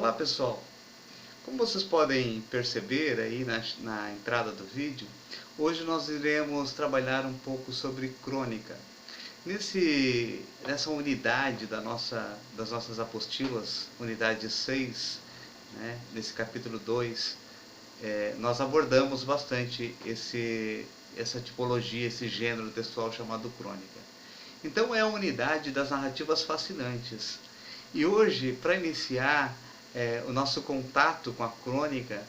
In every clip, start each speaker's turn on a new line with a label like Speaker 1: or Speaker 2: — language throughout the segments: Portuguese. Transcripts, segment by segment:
Speaker 1: Olá pessoal, como vocês podem perceber aí na entrada do vídeo, hoje nós iremos trabalhar um pouco sobre crônica. Nessa unidade das nossas apostilas, unidade 6, né, nesse capítulo 2, nós abordamos bastante essa tipologia, esse gênero textual chamado crônica. Então é a unidade das narrativas fascinantes. E hoje, para iniciar o nosso contato com a crônica,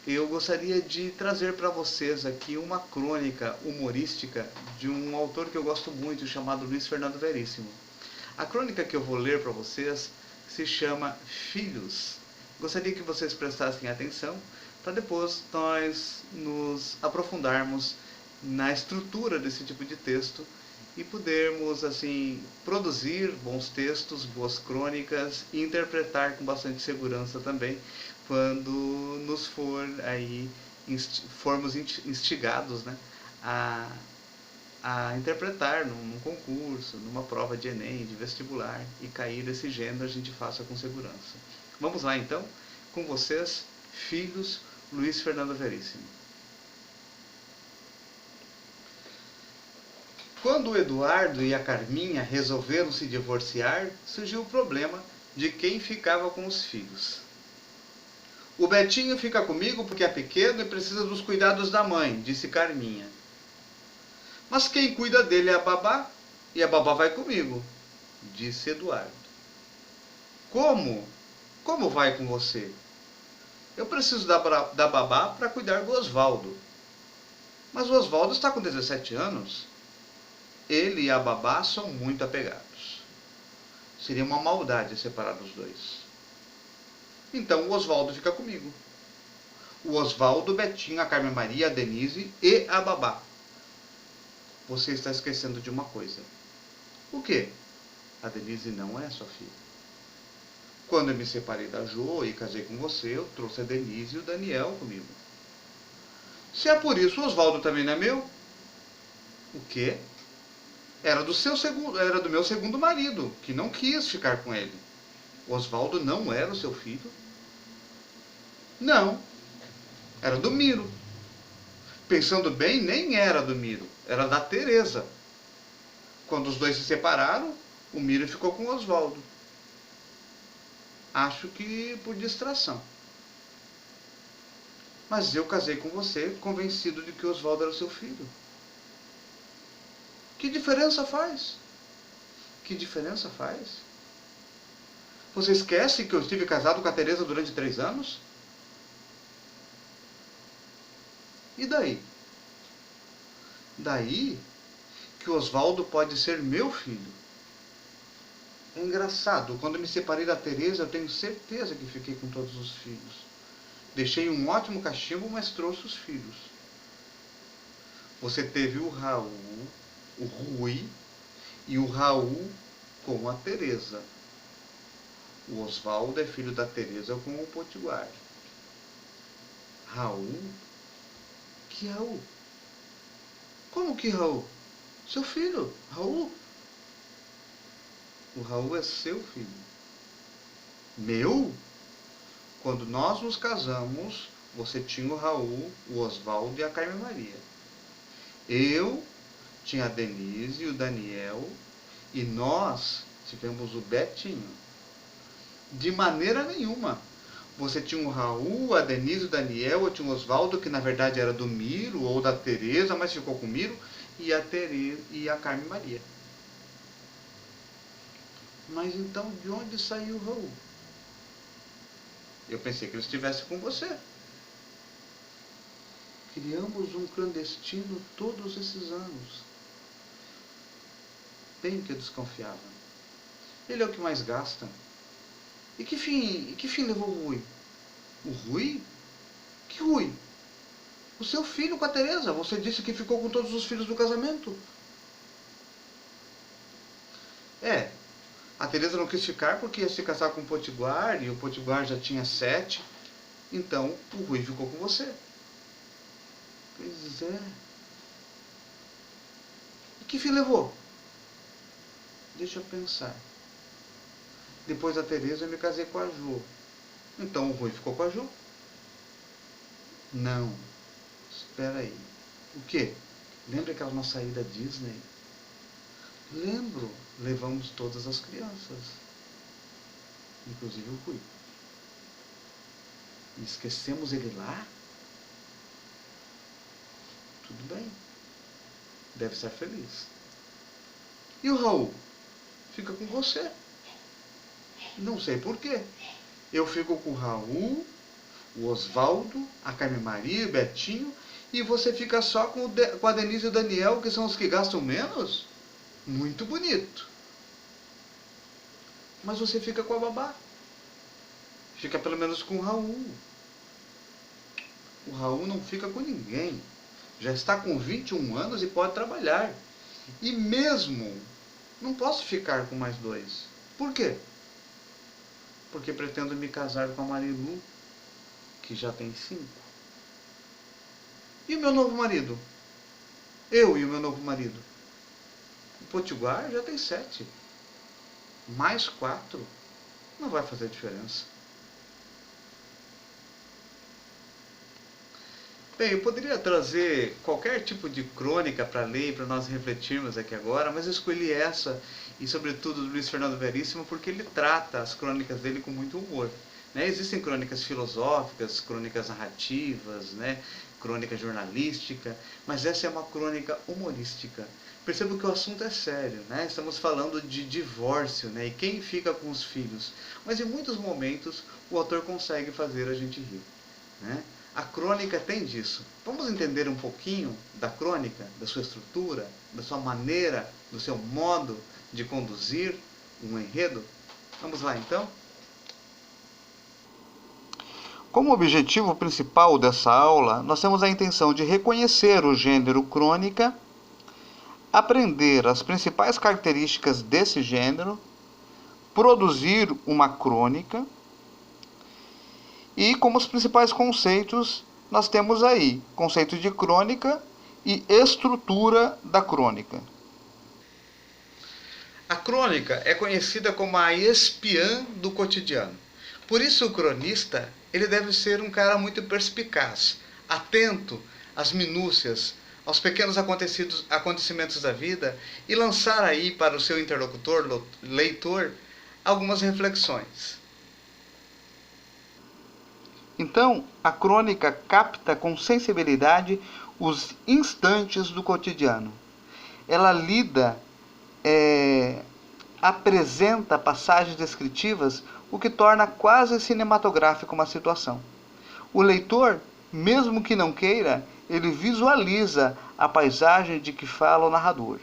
Speaker 1: eu gostaria de trazer para vocês aqui uma crônica humorística de um autor que eu gosto muito, chamado Luiz Fernando Veríssimo. A crônica que eu vou ler para vocês se chama Filhos. Gostaria que vocês prestassem atenção para depois nós nos aprofundarmos na estrutura desse tipo de texto e podermos assim produzir bons textos, boas crônicas e interpretar com bastante segurança também quando nos formos instigados, né, a interpretar num concurso, numa prova de Enem, de vestibular, e cair desse gênero a gente faça com segurança. Vamos lá então, com vocês, Filhos, Luiz Fernando Veríssimo. Quando o Eduardo e a Carminha resolveram se divorciar, surgiu o problema de quem ficava com os filhos. O Betinho fica comigo porque é pequeno e precisa dos cuidados da mãe, disse Carminha. Mas quem cuida dele é a babá, e a babá vai comigo, disse Eduardo. Como? Como vai com você? Eu preciso da babá para cuidar do Osvaldo. Mas o Osvaldo está com 17 anos. Ele e a babá são muito apegados. Seria uma maldade separar os dois. Então o Osvaldo fica comigo. O Osvaldo, o Betinho, a Carmen Maria, a Denise e a babá. Você está esquecendo de uma coisa. O quê? A Denise não é sua filha. Quando eu me separei da Jo e casei com você, eu trouxe a Denise e o Daniel comigo. Se é por isso, o Osvaldo também não é meu? O quê? Era do meu segundo marido, que não quis ficar com ele. Osvaldo não era o seu filho? Não, era do Miro. Pensando bem, nem era do Miro, era da Teresa. Quando os dois se separaram, o Miro ficou com o Osvaldo. Acho que por distração. Mas eu casei com você, convencido de que o Osvaldo era o seu filho. Que diferença faz? Que diferença faz? Você esquece que eu estive casado com a Teresa durante 3 anos? E daí? Daí que o Osvaldo pode ser meu filho. É engraçado, quando me separei da Teresa, eu tenho certeza que fiquei com todos os filhos. Deixei um ótimo cachimbo, mas trouxe os filhos. Você teve o Raul, o Rui e o Raul com a Teresa. O Osvaldo é filho da Teresa com o Potiguar. Raul? Que Raul? Como que Raul? Seu filho, Raul. O Raul é seu filho. Meu? Quando nós nos casamos, você tinha o Raul, o Osvaldo e a Carmen Maria. Eu tinha a Denise e o Daniel, e nós tivemos o Betinho. De maneira nenhuma. Você tinha o Raul, a Denise, o Daniel, eu tinha o Osvaldo, que na verdade era do Miro ou da Teresa, mas ficou com o Miro, e a Teresa e a Carmen Maria. Mas então de onde saiu o Raul? Eu pensei que ele estivesse com você. Criamos um clandestino todos esses anos. Bem que eu desconfiava. Ele é o que mais gasta. E que fim levou o Rui? O Rui? Que Rui? O seu filho com a Teresa. Você disse que ficou com todos os filhos do casamento. É, a Teresa não quis ficar porque ia se casar com o Potiguar, e o Potiguar já tinha 7. Então, o Rui ficou com você. Pois é. E que fim levou? Deixa eu pensar. Depois da Teresa eu me casei com a Jo. Então o Rui ficou com a Ju. Não, espera aí. O quê? Lembra aquela nossa ida à Disney? Lembro, levamos todas as crianças, inclusive o Rui. E esquecemos ele lá? Tudo bem, deve estar feliz. E o Raul? Fica com você. Não sei porquê. Eu fico com o Raul, o Osvaldo, a Carmen Maria, o Betinho, e você fica só com a Denise e o Daniel, que são os que gastam menos? Muito bonito. Mas você fica com a babá. Fica pelo menos com o Raul. O Raul não fica com ninguém. Já está com 21 anos e pode trabalhar. E mesmo não posso ficar com mais dois. Por quê? Porque pretendo me casar com a Marilu, que já tem 5. E o meu novo marido? Eu e o meu novo marido? O Potiguar já tem 7. Mais 4 não vai fazer diferença. Bem, eu poderia trazer qualquer tipo de crônica para ler, para nós refletirmos aqui agora, mas eu escolhi essa, e sobretudo do Luiz Fernando Veríssimo, porque ele trata as crônicas dele com muito humor. Né? Existem crônicas filosóficas, crônicas narrativas, né? Crônica jornalística, mas essa é uma crônica humorística. Percebo que o assunto é sério, né? Estamos falando de divórcio, né? E quem fica com os filhos. Mas em muitos momentos o autor consegue fazer a gente rir, né? A crônica tem disso. Vamos entender um pouquinho da crônica, da sua estrutura, da sua maneira, do seu modo de conduzir um enredo? Vamos lá então? Como objetivo principal dessa aula, nós temos a intenção de reconhecer o gênero crônica, aprender as principais características desse gênero, produzir uma crônica. E como os principais conceitos, nós temos aí conceito de crônica e estrutura da crônica. A crônica é conhecida como a espiã do cotidiano. Por isso o cronista ele deve ser um cara muito perspicaz, atento às minúcias, aos pequenos acontecimentos da vida e lançar aí para o seu interlocutor, leitor, algumas reflexões. Então, a crônica capta com sensibilidade os instantes do cotidiano. Ela lida, apresenta passagens descritivas, o que torna quase cinematográfico uma situação. O leitor, mesmo que não queira, ele visualiza a paisagem de que fala o narrador.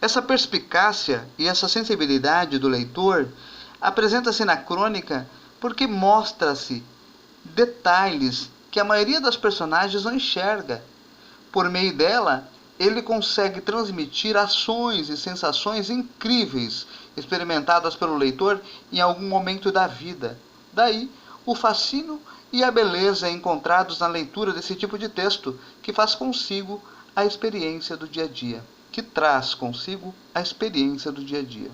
Speaker 1: Essa perspicácia e essa sensibilidade do leitor apresenta-se na crônica porque mostra-se detalhes que a maioria das personagens não enxerga. Por meio dela, ele consegue transmitir ações e sensações incríveis experimentadas pelo leitor em algum momento da vida. Daí, o fascínio e a beleza encontrados na leitura desse tipo de texto, que faz consigo a experiência do dia a dia, que traz consigo a experiência do dia a dia.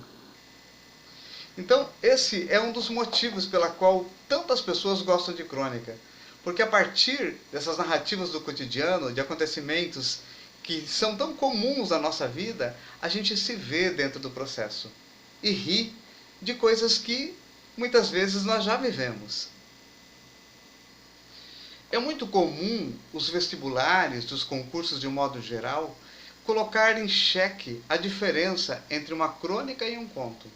Speaker 1: Então, esse é um dos motivos pela qual tantas pessoas gostam de crônica. Porque a partir dessas narrativas do cotidiano, de acontecimentos que são tão comuns na nossa vida, a gente se vê dentro do processo e ri de coisas que muitas vezes nós já vivemos. É muito comum os vestibulares dos concursos de um modo geral colocar em xeque a diferença entre uma crônica e um conto.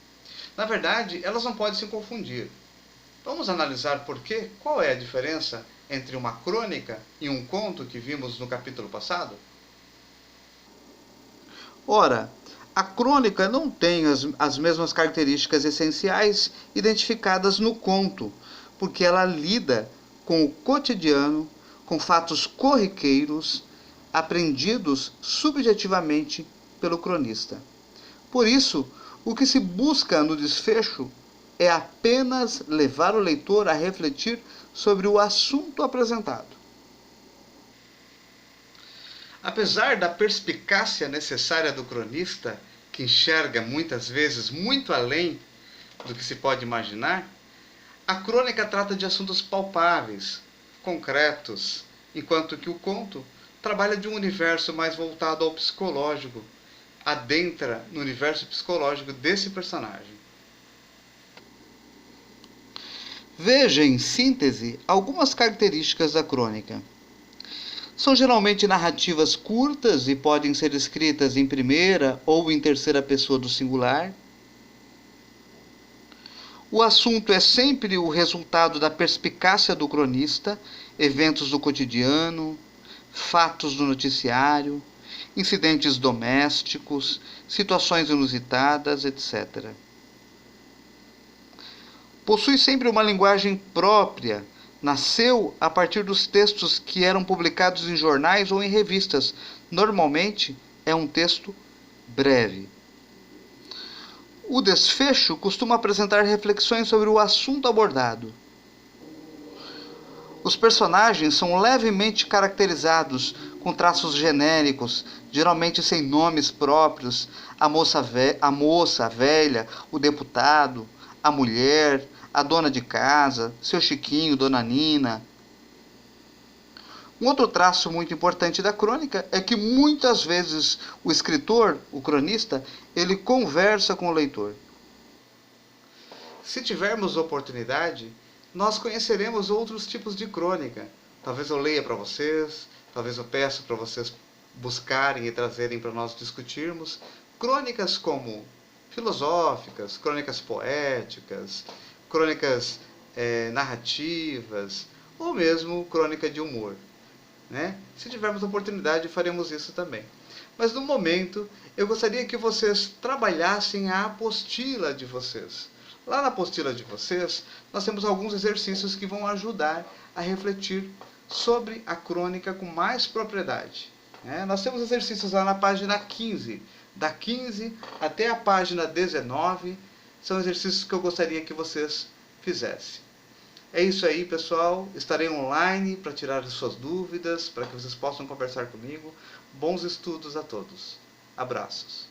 Speaker 1: Na verdade, elas não podem se confundir. Vamos analisar por quê? Qual é a diferença entre uma crônica e um conto que vimos no capítulo passado? Ora, a crônica não tem as mesmas características essenciais identificadas no conto, porque ela lida com o cotidiano, com fatos corriqueiros, aprendidos subjetivamente pelo cronista. Por isso, o que se busca no desfecho é apenas levar o leitor a refletir sobre o assunto apresentado. Apesar da perspicácia necessária do cronista, que enxerga muitas vezes muito além do que se pode imaginar, a crônica trata de assuntos palpáveis, concretos, enquanto que o conto trabalha de um universo mais voltado ao psicológico, adentra no universo psicológico desse personagem. Veja, em síntese, algumas características da crônica. São geralmente narrativas curtas e podem ser escritas em primeira ou em terceira pessoa do singular. O assunto é sempre o resultado da perspicácia do cronista, eventos do cotidiano, fatos do noticiário, incidentes domésticos, situações inusitadas, etc. Possui sempre uma linguagem própria. Nasceu a partir dos textos que eram publicados em jornais ou em revistas. Normalmente é um texto breve. O desfecho costuma apresentar reflexões sobre o assunto abordado. Os personagens são levemente caracterizados com traços genéricos, geralmente sem nomes próprios: a moça, a velha, o deputado, a mulher, a dona de casa, seu Chiquinho, dona Nina. Um outro traço muito importante da crônica é que muitas vezes o escritor, o cronista, ele conversa com o leitor. Se tivermos oportunidade, nós conheceremos outros tipos de crônica. Talvez eu leia para vocês, talvez eu peça para vocês buscarem e trazerem para nós discutirmos crônicas como filosóficas, crônicas poéticas, crônicas narrativas ou mesmo crônica de humor. Né? Se tivermos oportunidade, faremos isso também. Mas no momento, eu gostaria que vocês trabalhassem a apostila de vocês. Lá na apostila de vocês, nós temos alguns exercícios que vão ajudar a refletir sobre a crônica com mais propriedade. Né? Nós temos exercícios lá na página 15. Da 15 até a página 19, são exercícios que eu gostaria que vocês fizessem. É isso aí, pessoal. Estarei online para tirar as suas dúvidas, para que vocês possam conversar comigo. Bons estudos a todos. Abraços.